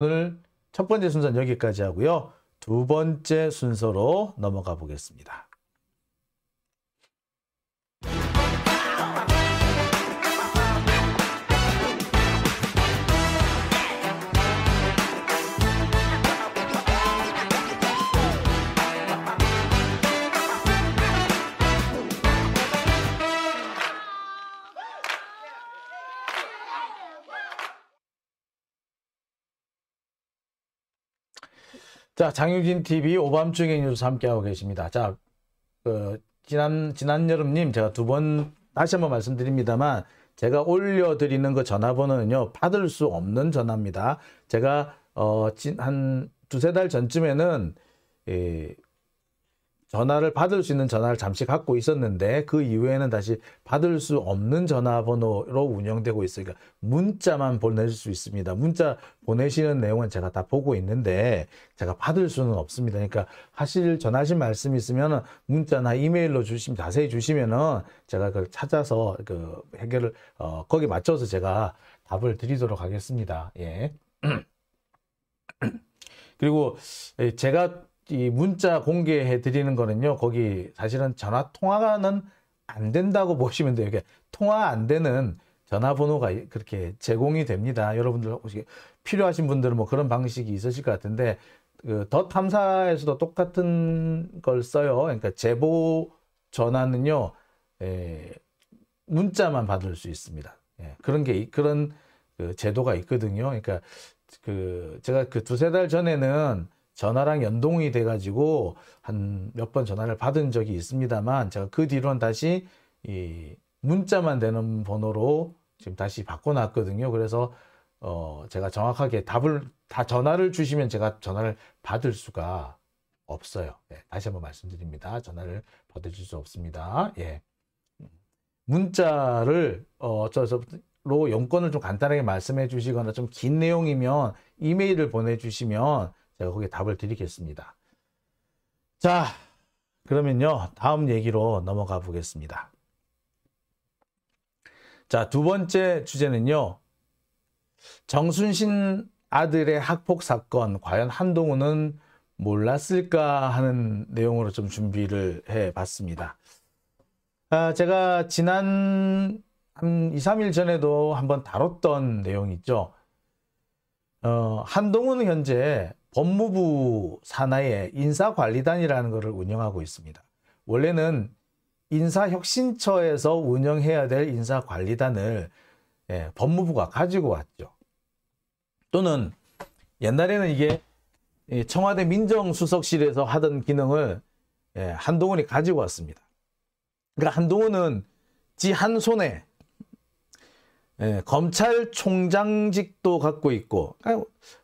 오늘 첫 번째 순서는 여기까지 하고요. 두 번째 순서로 넘어가 보겠습니다. 자, 장유진 TV 오밤중에 뉴스 함께하고 계십니다. 자, 지난 여름님 제가 두 번 다시 한번 말씀드립니다만 제가 올려드리는 그 전화번호는요, 받을 수 없는 전화입니다. 제가 한 두세 달 전쯤에는 전화를 받을 수 있는 전화를 잠시 갖고 있었는데 그 이후에는 다시 받을 수 없는 전화번호로 운영되고 있어요. 그러니까 문자만 보낼 수 있습니다. 문자 보내시는 내용은 제가 다 보고 있는데 제가 받을 수는 없습니다. 그러니까 전하실 말씀 있으면 문자나 이메일로 자세히 주시면은 제가 그걸 찾아서 그 해결을 거기 맞춰서 제가 답을 드리도록 하겠습니다. 예. 그리고 제가 이 문자 공개해 드리는 거는요, 거기 사실은 전화 통화는 안 된다고 보시면 돼요. 이게 통화 안 되는 전화번호가 그렇게 제공이 됩니다. 여러분들 혹시 필요하신 분들은 뭐 그런 방식이 있으실 것 같은데, 더 탐사에서도 똑같은 걸 써요. 그러니까 제보 전화는요, 문자만 받을 수 있습니다. 예, 그런 그 제도가 있거든요. 그러니까 제가 그 두세 달 전에는 전화랑 연동이 돼가지고 한 몇 번 전화를 받은 적이 있습니다만 제가 그 뒤로는 다시 이 문자만 되는 번호로 지금 다시 바꿔놨거든요. 그래서 제가 정확하게 전화를 주시면 제가 전화를 받을 수가 없어요. 네, 다시 한번 말씀드립니다. 전화를 받으실 수 없습니다. 예. 문자를 로 용건을 좀 간단하게 말씀해 주시거나 좀 긴 내용이면 이메일을 보내주시면 제가 거기에 답을 드리겠습니다. 자, 그러면요, 다음 얘기로 넘어가 보겠습니다. 자, 두 번째 주제는요, 정순신 아들의 학폭 사건, 과연 한동훈은 몰랐을까 하는 내용으로 좀 준비를 해 봤습니다. 제가 지난 한 2, 3일 전에도 한번 다뤘던 내용이 있죠. 한동훈은 현재 법무부 산하에 인사관리단이라는 것을 운영하고 있습니다. 원래는 인사혁신처에서 운영해야 될 인사관리단을 법무부가 가지고 왔죠. 또는 옛날에는 이게 청와대 민정수석실에서 하던 기능을 한동훈이 가지고 왔습니다. 그러니까 한동훈은 지 한 손에 검찰총장직도 갖고 있고,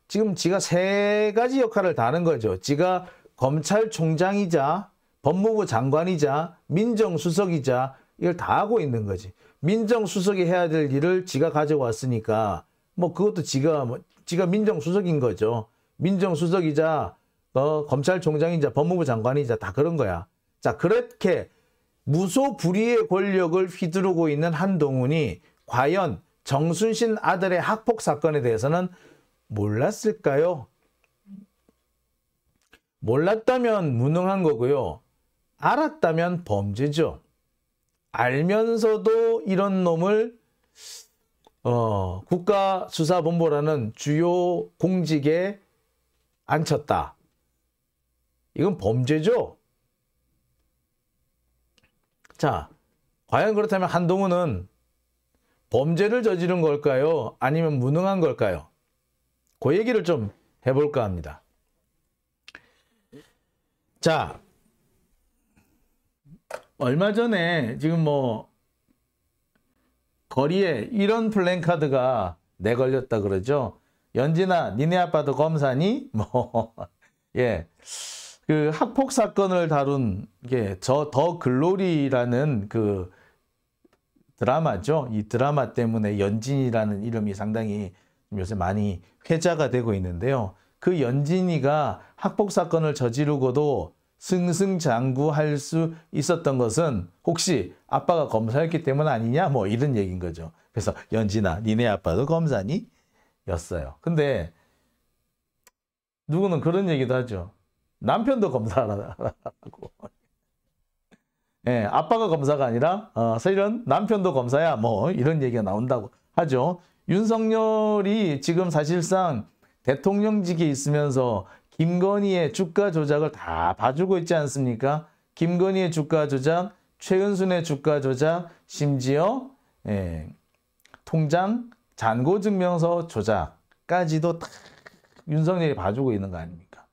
지금 지가 세 가지 역할을 다 하는 거죠. 지가 검찰총장이자 법무부 장관이자 민정수석이자 이걸 다 하고 있는 거지. 민정수석이 해야 될 일을 지가 가져왔으니까 뭐 그것도 지가 민정수석인 거죠. 민정수석이자 검찰총장이자 법무부 장관이자 다 그런 거야. 자, 그렇게 무소불위의 권력을 휘두르고 있는 한동훈이 과연 정순신 아들의 학폭 사건에 대해서는 몰랐을까요? 몰랐다면 무능한 거고요. 알았다면 범죄죠. 알면서도 이런 놈을 국가수사본부라는 주요 공직에 앉혔다. 이건 범죄죠. 자, 과연 그렇다면 한동훈은 범죄를 저지른 걸까요? 아니면 무능한 걸까요? 그 얘기를 좀 해볼까 합니다. 자, 얼마 전에 지금 뭐 거리에 이런 플랜카드가 내걸렸다 그러죠. 연진아, 니네 아빠도 검사니? 예. 그 학폭 사건을 다룬 게 더 글로리라는 그 드라마죠. 이 드라마 때문에 연진이라는 이름이 상당히 요새 많이 회자가 되고 있는데요. 그 연진이가 학폭 사건을 저지르고도 승승장구할 수 있었던 것은 혹시 아빠가 검사였기 때문 아니냐? 뭐 이런 얘기인 거죠. 그래서 연진아, 니네 아빠도 검사니? 였어요. 근데 누구는 그런 얘기도 하죠. 남편도 검사하라고. 예, 아빠가 검사가 아니라 사실은 남편도 검사야 뭐 이런 얘기가 나온다고 하죠. 윤석열이 지금 사실상 대통령직에 있으면서 김건희의 주가 조작을 다 봐주고 있지 않습니까? 김건희의 주가 조작, 최은순의 주가 조작, 심지어 통장 잔고증명서 조작까지도 다 윤석열이 봐주고 있는 거 아닙니까?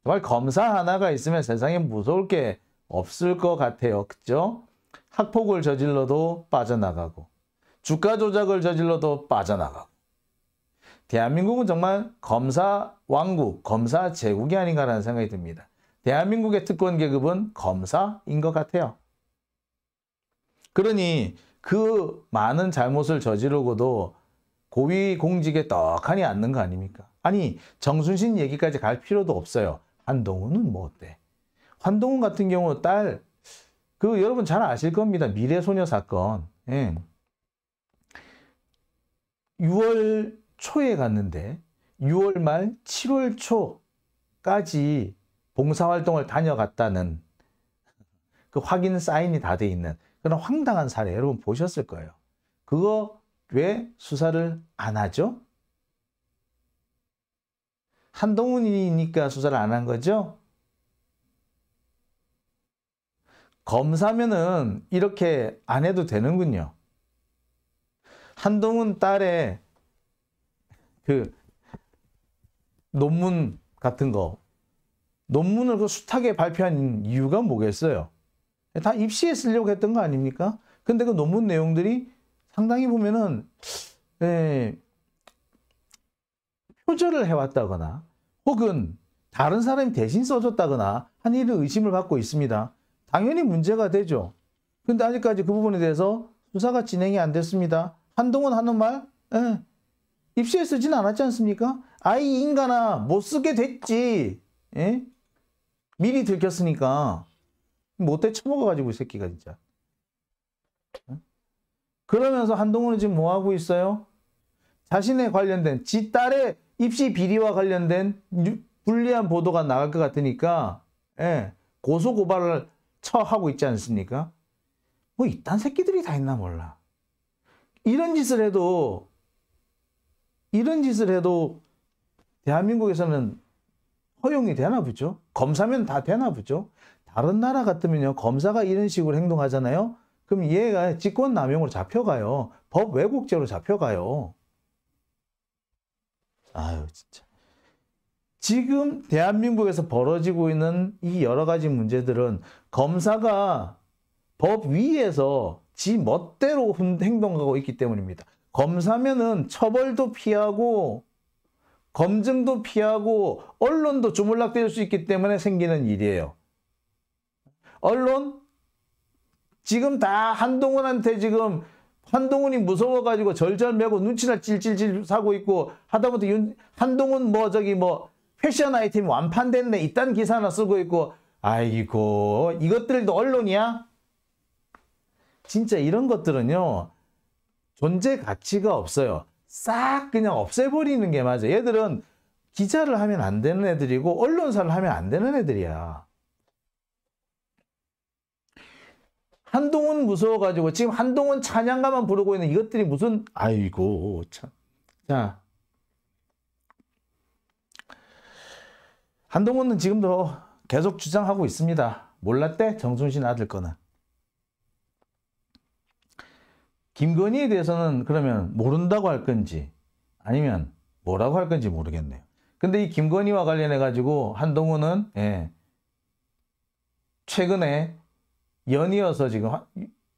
정말 검사 하나가 있으면 세상에 무서울 게 없을 것 같아요. 그죠? 학폭을 저질러도 빠져나가고 주가 조작을 저질러도 빠져나가고 대한민국은 정말 검사 왕국, 검사 제국이 아닌가라는 생각이 듭니다. 대한민국의 특권 계급은 검사인 것 같아요. 그러니 그 많은 잘못을 저지르고도 고위공직에 떡하니 앉는 거 아닙니까? 아니 정순신 얘기까지 갈 필요도 없어요. 한동훈은 뭐 어때? 한동훈 같은 경우 딸, 여러분 잘 아실 겁니다. 미래소녀 사건. 6월 초에 갔는데 6월 말 7월 초까지 봉사활동을 다녀갔다는 그 확인 사인이 다 돼 있는 그런 황당한 사례 여러분 보셨을 거예요. 그거 왜 수사를 안 하죠? 한동훈이니까 수사를 안 한 거죠? 검사면은 이렇게 안 해도 되는군요. 한동훈 딸의 그 논문 같은 거, 논문을 그 숱하게 발표한 이유가 뭐겠어요? 다 입시에 쓰려고 했던 거 아닙니까? 근데 그 논문 내용들이 상당히 보면은 표절을 해왔다거나 혹은 다른 사람이 대신 써줬다거나 한 일을 의심을 받고 있습니다. 당연히 문제가 되죠. 근데 아직까지 그 부분에 대해서 수사가 진행이 안 됐습니다. 한동훈 하는 말? 입시에 쓰진 않았지 않습니까? 아이 인간아 못 쓰게 됐지. 미리 들켰으니까. 못돼 처먹어가지고 이 새끼가 진짜. 그러면서 한동훈은 지금 뭐하고 있어요? 자신에 관련된 지 딸의 입시 비리와 관련된 불리한 보도가 나갈 것 같으니까 고소고발을 처하고 있지 않습니까? 뭐 이딴 새끼들이 다 있나 몰라. 이런 짓을 해도 대한민국에서는 허용이 되나 보죠? 검사면 다 되나 보죠? 다른 나라 같으면요. 검사가 이런 식으로 행동하잖아요. 그럼 얘가 직권남용으로 잡혀가요. 법 왜곡죄로 잡혀가요. 아유 진짜. 지금 대한민국에서 벌어지고 있는 이 여러 가지 문제들은 검사가 법 위에서 지 멋대로 행동하고 있기 때문입니다. 검사면은 처벌도 피하고 검증도 피하고 언론도 주물락될 수 있기 때문에 생기는 일이에요. 언론 지금 다 한동훈한테 지금 한동훈이 무서워가지고 절절매고 눈치나 찔찔찔 사고 있고 하다못해 한동훈 패션 아이템 완판됐네 이딴 기사 하나 쓰고 있고 아이고 이것들도 언론이야? 진짜 이런 것들은요 존재 가치가 없어요. 싹 그냥 없애버리는 게 맞아. 얘들은 기자를 하면 안 되는 애들이고 언론사를 하면 안 되는 애들이야. 한동훈 무서워가지고 지금 한동훈 찬양가만 부르고 있는 이것들이 무슨 아이고 참. 자 한동훈은 지금도 계속 주장하고 있습니다. 몰랐대? 정순신 아들 거는. 김건희에 대해서는 그러면 모른다고 할 건지 아니면 뭐라고 할 건지 모르겠네요. 근데 이 김건희와 관련해 가지고 한동훈은 최근에 연이어서 지금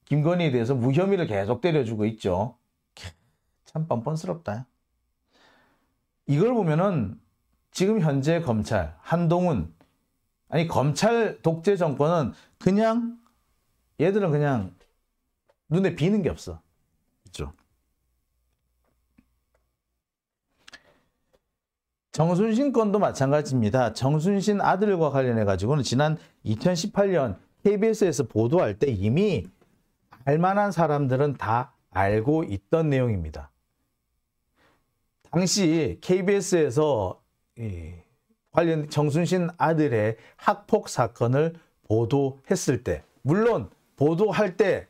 김건희에 대해서 무혐의를 계속 때려주고 있죠. 참 뻔뻔스럽다. 이걸 보면은 지금 현재 검찰, 한동훈, 아니 검찰 독재 정권은 그냥 얘들은 그냥 눈에 비는 게 없어. 그렇죠? 정순신 건도 마찬가지입니다. 정순신 아들과 관련해 가지고는 지난 2018년 KBS에서 보도할 때 이미 알만한 사람들은 다 알고 있던 내용입니다. 당시 KBS에서 관련 정순신 아들의 학폭 사건을 보도했을 때, 물론 보도할 때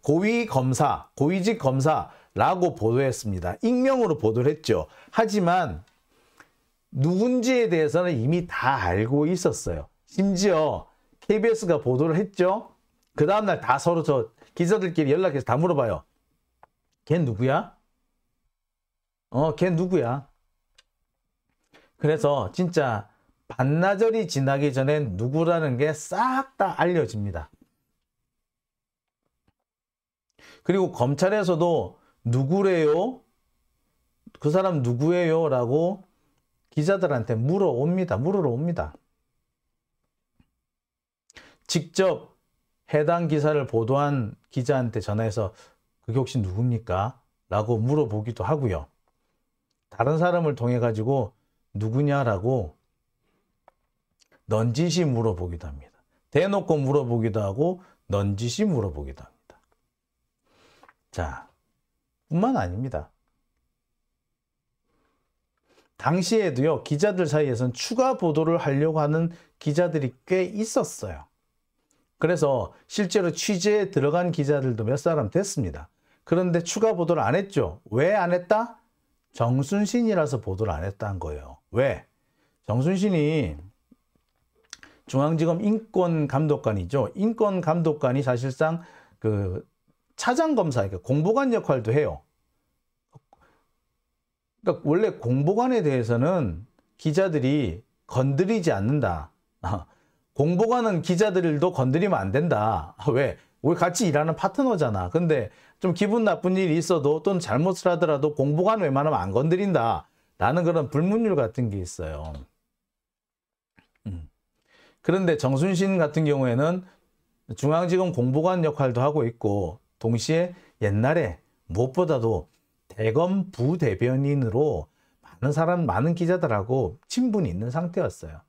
고위 검사, 고위직 검사라고 보도했습니다. 익명으로 보도를 했죠. 하지만 누군지에 대해서는 이미 다 알고 있었어요. 심지어 KBS가 보도를 했죠. 그 다음날 다 서로 저 기자들끼리 연락해서 다 물어봐요. 걔 누구야? 걔 누구야? 그래서 진짜 반나절이 지나기 전엔 누구라는 게 싹 다 알려집니다. 그리고 검찰에서도 누구래요? 그 사람 누구예요? 라고 기자들한테 물으러 옵니다. 직접 해당 기사를 보도한 기자한테 전화해서 그게 혹시 누굽니까? 라고 물어보기도 하고요. 다른 사람을 통해 가지고 누구냐라고 넌지시 물어보기도 합니다. 대놓고 물어보기도 하고 넌지시 물어보기도 합니다. 자, 뿐만 아닙니다. 당시에도요, 기자들 사이에서는 추가 보도를 하려고 하는 기자들이 꽤 있었어요. 그래서 실제로 취재에 들어간 기자들도 몇 사람 됐습니다. 그런데 추가 보도를 안 했죠. 왜 안 했다? 정순신이라서 보도를 안 했다는 거예요. 왜? 정순신이 중앙지검 인권감독관이죠. 인권감독관이 사실상 그 차장검사, 그러니까 공보관 역할도 해요. 그러니까 원래 공보관에 대해서는 기자들이 건드리지 않는다. 공보관은 기자들도 건드리면 안 된다. 왜? 우리 같이 일하는 파트너잖아. 근데 좀 기분 나쁜 일이 있어도 또는 잘못을 하더라도 공보관 웬만하면 안 건드린다. 라는 그런 불문율 같은 게 있어요. 그런데 정순신 같은 경우에는 중앙지검 공보관 역할도 하고 있고 동시에 옛날에 무엇보다도 대검 부대변인으로 많은 기자들하고 친분이 있는 상태였어요.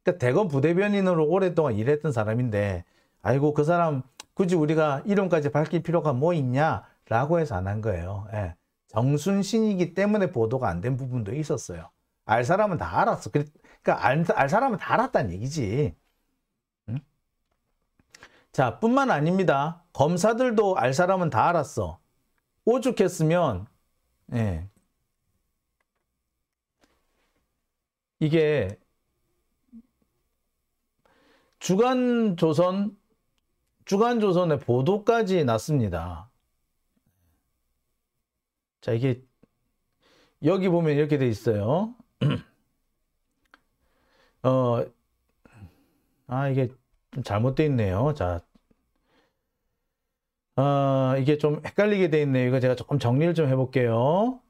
그러니까 대검 부대변인으로 오랫동안 일했던 사람인데 아이고 그 사람 굳이 우리가 이름까지 밝힐 필요가 뭐 있냐라고 해서 안 한 거예요. 예. 정순신이기 때문에 보도가 안 된 부분도 있었어요. 알 사람은 다 알았어. 그러니까 알 사람은 다 알았다는 얘기지. 응? 자, 뿐만 아닙니다. 검사들도 알 사람은 다 알았어. 오죽했으면 예. 이게 주간조선의 보도까지 났습니다. 자, 이게 여기 보면 이렇게 돼 있어요. 이게 좀 잘못돼 있네요. 자, 이게 좀 헷갈리게 돼 있네요. 이거 제가 조금 정리를 좀 해볼게요.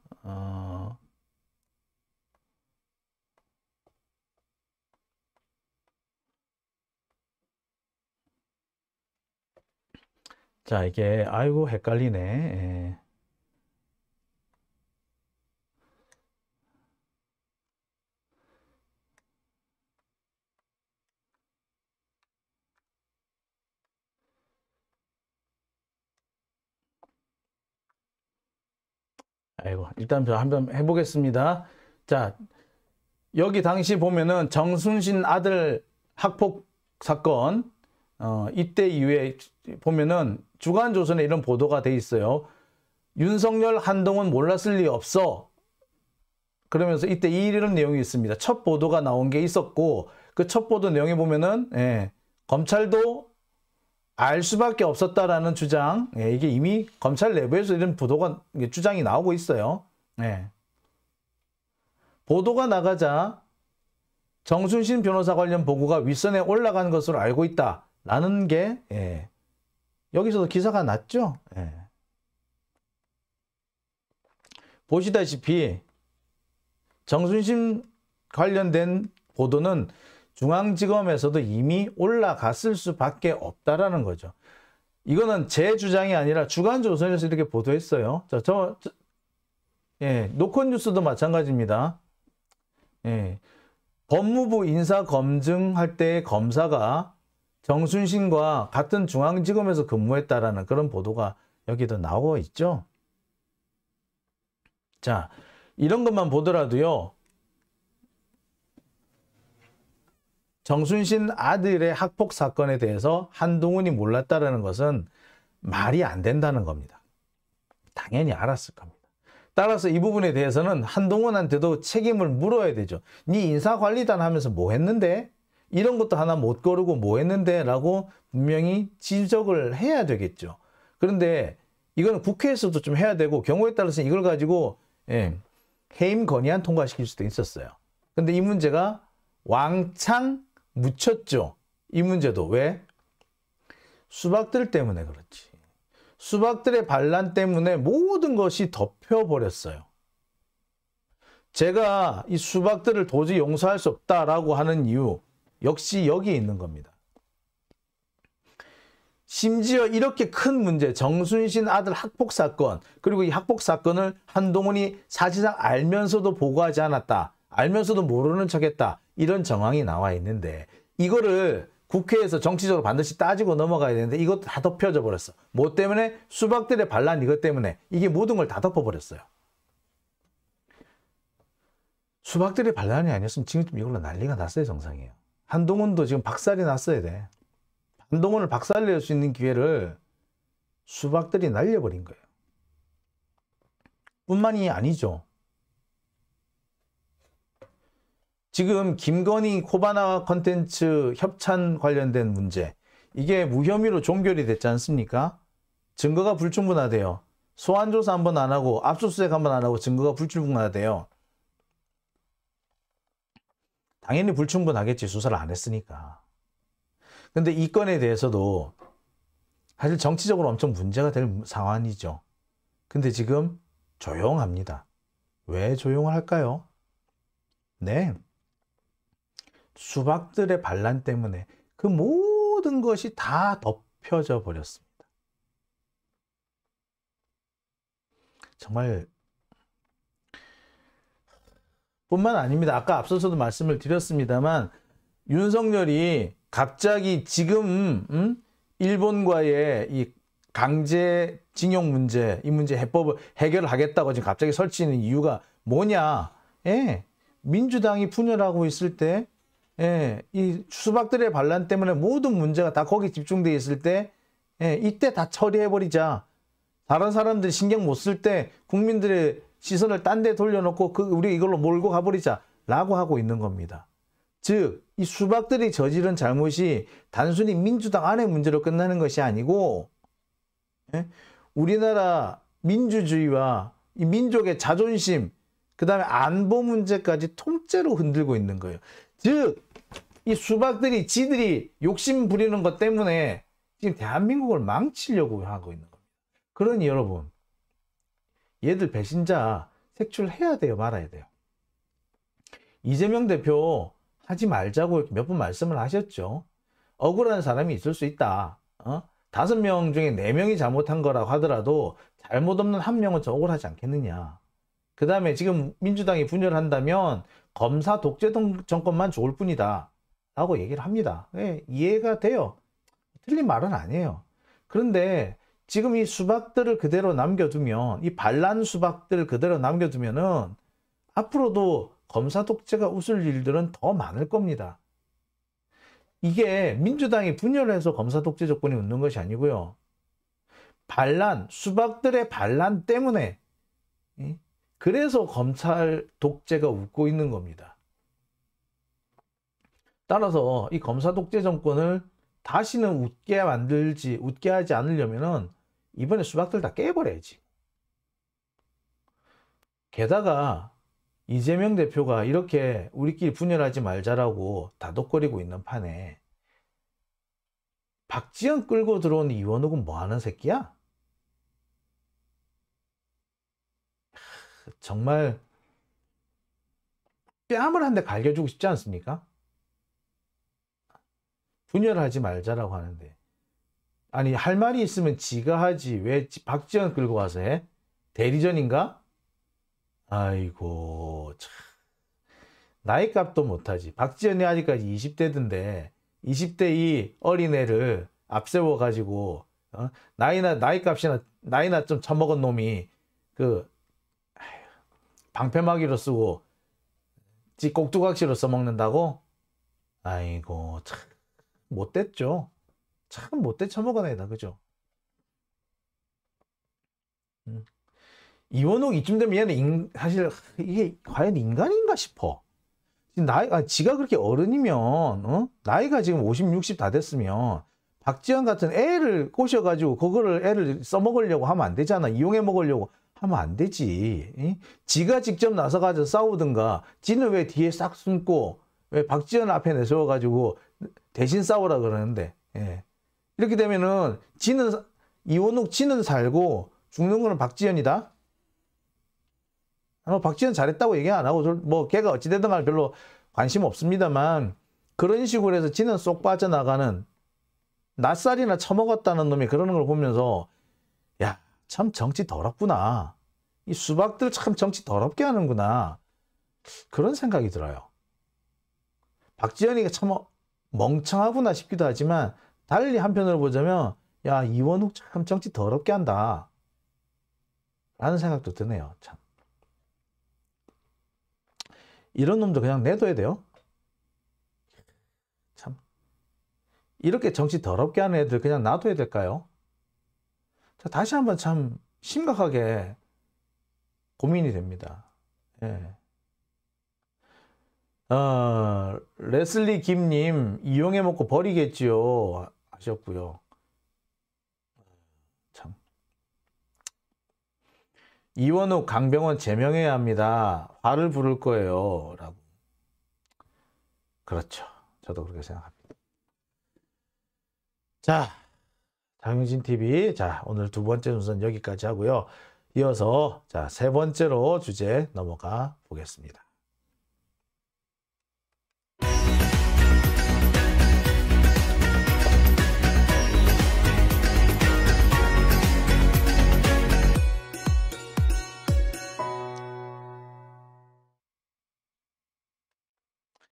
자, 이게 아이고 헷갈리네. 예. 아이고, 일단 저 한번 해보겠습니다. 자, 여기 당시 보면은 정순신 아들 학폭 사건, 이때 이후에 보면은 주간조선에 이런 보도가 돼 있어요. 윤석열, 한동훈 몰랐을 리 없어. 그러면서 이때 이런 내용이 있습니다. 첫 보도가 나온 게 있었고, 그 첫 보도 내용에 보면은, 검찰도 알 수밖에 없었다라는 주장, 이게 이미 검찰 내부에서 이런 보도가, 주장이 나오고 있어요. 보도가 나가자 정순신 변호사 관련 보고가 윗선에 올라간 것으로 알고 있다라는 게, 여기서도 기사가 났죠. 보시다시피 정순신 관련된 보도는 중앙지검에서도 이미 올라갔을 수밖에 없다라는 거죠. 이거는 제 주장이 아니라 주간조선에서 이렇게 보도했어요. 자, 노컷뉴스도 마찬가지입니다. 법무부 인사검증할 때 검사가 정순신과 같은 중앙지검에서 근무했다라는 그런 보도가 여기도 나오고 있죠. 자, 이런 것만 보더라도요. 정순신 아들의 학폭 사건에 대해서 한동훈이 몰랐다라는 것은 말이 안 된다는 겁니다. 당연히 알았을 겁니다. 따라서 이 부분에 대해서는 한동훈한테도 책임을 물어야 되죠. 네 인사관리단 하면서 뭐 했는데? 이런 것도 하나 못 거르고 뭐 했는데? 라고 분명히 지적을 해야 되겠죠. 그런데 이거는 국회에서도 좀 해야 되고 경우에 따라서 이걸 가지고 해임 건의안 통과시킬 수도 있었어요. 근데 이 문제가 왕창 묻혔죠. 이 문제도. 왜? 수박들 때문에 그렇지. 수박들의 반란 때문에 모든 것이 덮여버렸어요. 제가 이 수박들을 도저히 용서할 수 없다라고 하는 이유 역시 여기에 있는 겁니다. 심지어 이렇게 큰 문제, 정순신 아들 학폭 사건, 그리고 이 학폭 사건을 한동훈이 사실상 알면서도 보고하지 않았다. 알면서도 모르는 척했다. 이런 정황이 나와 있는데 이거를 국회에서 정치적으로 반드시 따지고 넘어가야 되는데 이것도 다 덮여져 버렸어. 뭐 때문에? 수박들의 반란 이것 때문에. 이게 모든 걸 다 덮어버렸어요. 수박들의 반란이 아니었으면 지금쯤 이걸로 난리가 났어요. 정상이에요. 한동훈도 지금 박살이 났어야 돼. 한동훈을 박살낼 수 있는 기회를 수박들이 날려버린 거예요. 뿐만이 아니죠. 지금 김건희 코바나 컨텐츠 협찬 관련된 문제, 이게 무혐의로 종결이 됐지 않습니까? 증거가 불충분하대요. 소환조사 한번 안 하고 압수수색 한번 안 하고 증거가 불충분하대요. 당연히 불충분하겠지. 수사를 안 했으니까. 근데 이 건에 대해서도 사실 정치적으로 엄청 문제가 될 상황이죠. 근데 지금 조용합니다. 왜 조용을 할까요? 네. 수박들의 반란 때문에 그 모든 것이 다 덮여져 버렸습니다. 정말 뿐만 아닙니다. 아까 앞서서도 말씀을 드렸습니다만 윤석열이 갑자기 지금 일본과의 이 강제징용 문제, 이 문제 해법을 해결을 하겠다고 지금 갑자기 설치는 이유가 뭐냐? 민주당이 분열하고 있을 때, 이 수박들의 반란 때문에 모든 문제가 다 거기 집중되어 있을 때, 이때 다 처리해버리자. 다른 사람들이 신경 못 쓸 때 국민들의 시선을 딴 데 돌려놓고 우리 이걸로 몰고 가버리자. 라고 하고 있는 겁니다. 즉, 이 수박들이 저지른 잘못이 단순히 민주당 안의 문제로 끝나는 것이 아니고, 우리나라 민주주의와 이 민족의 자존심, 그 다음에 안보 문제까지 통째로 흔들고 있는 거예요. 즉, 이 수박들이 지들이 욕심 부리는 것 때문에 지금 대한민국을 망치려고 하고 있는 겁니다. 그러니 여러분, 얘들 배신자 색출해야 돼요, 말아야 돼요. 이재명 대표 하지 말자고 몇 번 말씀을 하셨죠. 억울한 사람이 있을 수 있다. 5명 중에 4명이 잘못한 거라고 하더라도 잘못 없는 1명은 더 억울하지 않겠느냐. 그 다음에 지금 민주당이 분열한다면 검사 독재 정권만 좋을 뿐이다. 라고 얘기를 합니다. 이해가 돼요. 틀린 말은 아니에요. 그런데 지금 이 수박들을 그대로 남겨두면, 이 반란 수박들을 그대로 남겨두면은 앞으로도 검사 독재가 웃을 일들은 더 많을 겁니다. 이게 민주당이 분열해서 검사 독재 정권이 웃는 것이 아니고요. 반란, 수박들의 반란 때문에, 그래서 검찰 독재가 웃고 있는 겁니다. 따라서 이 검사 독재 정권을 다시는 웃게 하지 않으려면은 이번에 수박들 다 깨버려야지. 게다가 이재명 대표가 이렇게 우리끼리 분열하지 말자라고 다독거리고 있는 판에 박지원 끌고 들어온 이원욱은 뭐 하는 새끼야? 정말 뺨을 한 대 갈겨주고 싶지 않습니까? 분열하지 말자라고 하는데, 아니 할 말이 있으면 지가 하지 왜 박지원 끌고 와서 해? 대리전인가? 아이고 참, 나이값도 못하지. 박지원이 아직까지 20대던데 20대 이 어린애를 앞세워 가지고 나이나 좀 처먹은 놈이 그 방패막이로 쓰고 지 꼭두각시로 써먹는다고? 아이고, 참, 못됐죠. 참, 못돼 처먹은 애다. 그죠? 이원욱 이쯤 되면 얘는 사실 이게 과연 인간인가 싶어. 지가 그렇게 어른이면, 나이가 지금 50, 60 다 됐으면, 박지원 같은 애를 꼬셔가지고, 그거를 애를 써먹으려고 하면 안 되잖아. 이용해 먹으려고 하면 안 되지. 지가 직접 나서가지고 싸우든가, 지는 왜 뒤에 싹 숨고, 왜 박지원 앞에 내세워가지고, 대신 싸우라 그러는데, 예. 이렇게 되면은, 이원욱 지는 살고, 죽는 거는 박지원이다? 박지원 잘했다고 얘기 안 하고, 뭐, 걔가 어찌되든 간에 별로 관심 없습니다만, 그런 식으로 해서 지는 쏙 빠져나가는, 낯살이나 처먹었다는 놈이 그러는 걸 보면서, 야, 참 정치 더럽구나. 이 수박들 참 정치 더럽게 하는구나. 그런 생각이 들어요. 박지원이가 참 멍청하구나 싶기도 하지만, 달리 한편으로 보자면, 야, 이원욱 참 정치 더럽게 한다. 라는 생각도 드네요, 참. 이런 놈도 그냥 내둬야 돼요. 참. 이렇게 정치 더럽게 하는 애들 그냥 놔둬야 될까요? 자, 다시 한번 참 심각하게 고민이 됩니다. 예. 레슬리 김님, 이용해 먹고 버리겠지요. 하셨고요. 참. 이원욱, 강병원 제명해야 합니다. 화를 부를 거예요. 라고. 그렇죠. 저도 그렇게 생각합니다. 자, 장윤진 TV. 자, 오늘 두 번째 순서는 여기까지 하고요. 이어서, 자, 세 번째로 주제 넘어가 보겠습니다.